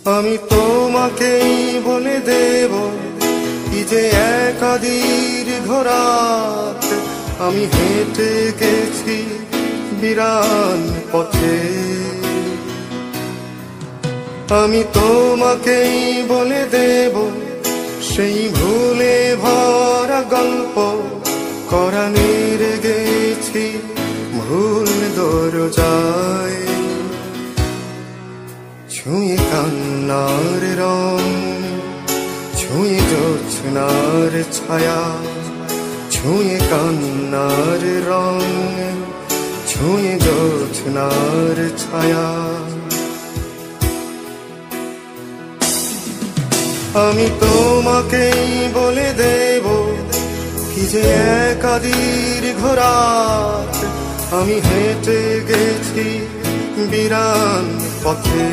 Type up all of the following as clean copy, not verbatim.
আমি তোমাকেই বলে দেব কি যে একা দীর্ঘ রাত আমি হেঁটে গেছি বিরান পথে। আমি তোমাকেই বলে দেব সেই ভুলে ভরা গল্প কোরানের গেছি ভুল দরজায়। ছুঁয়ে কান্নার রং, ছুঁয়ে জোছনার ছায়া, ছুঁয়ে কান্নার রং, ছুঁয়ে জোছনার ছায়া। আমি তোমাকেই বলে দেব কি যে একা দীর্ঘ রাত আমি হেঁটে গেছি বিরান পথে।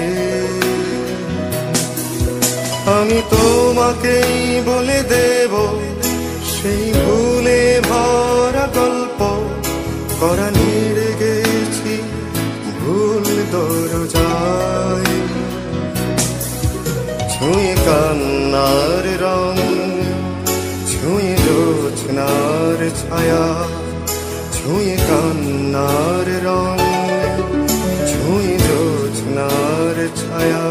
আমি তোমাকেই বলে দেব সেই ভুলে ভরা গল্প কোরানের গেছি ভুল দরজায়। ছুঁয়ে কান্নার রং, ছুঁয়ে জোছনার ছায়া, ছুঁয়ে কান্নার রং, ছুঁয়ে জোছনার ছায়া।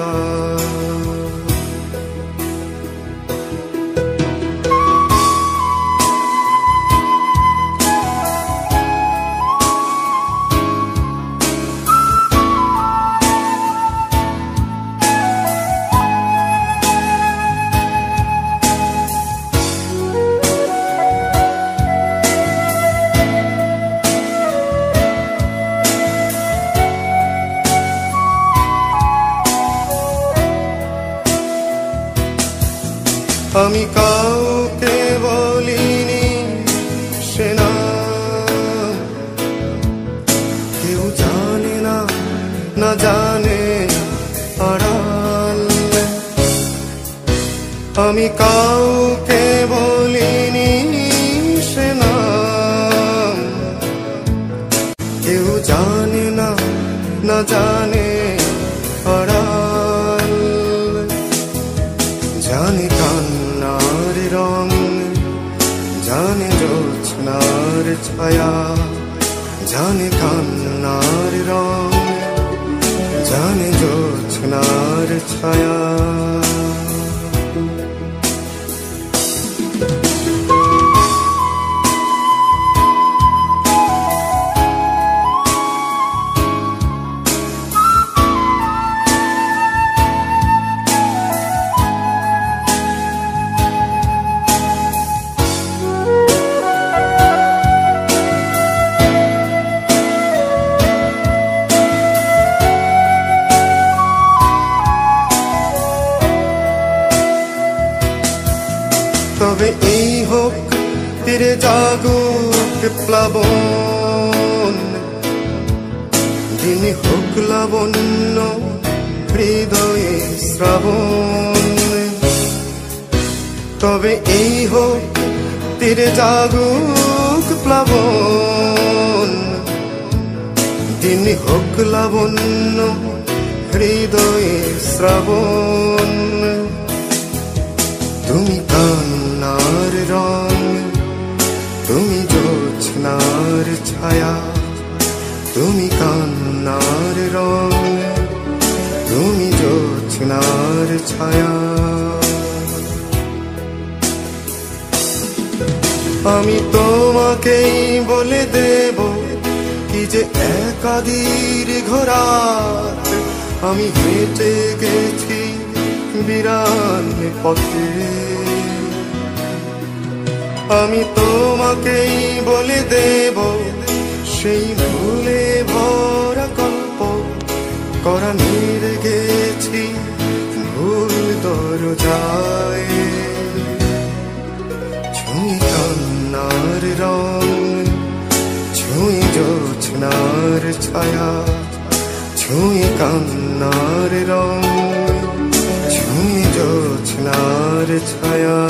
আমি কাউকে বলিনি সে নাম, কেউ জানে না, না জানে আড়াল। আমি কাউকে বলিনি সে নাম, কেউ জানে না, না জানে আড়াল। জানে কান্নার রং, জানে জোছনার ছায়া, জানে কান্নার রং, জানে জোছনার ছায়া। তবে এই হোক ফিরে জাগুক প্লাবন, দিনে হোক লাবণ্য হৃদয়ে শ্রাবণ। তবে এই হোক ফিরে জাগুক প্লাবন, দিনে হোক লাবণ্য হৃদয়ে শ্রাবণ। তুমি কান্নার রং, তুমি জোছনার ছায়া, তুমি কান্নার রং, তুমি জোছনার ছায়া। আমি তোমাকেই বলে দেব কি যে একা দীর্ঘ রাত আমি হেঁটে গেছি বিরান পথে। আমি তোমাকেই বলে দেব সেই ভুলে ভরা গল্প কোরানের গেছি ভুল দরজায়। ছুঁয়ে কান্নার রং, ছুঁয়ে জোছনার ছায়া, ছুঁয়ে কান্নার রং, ছুঁয়ে জোছনার ছায়া।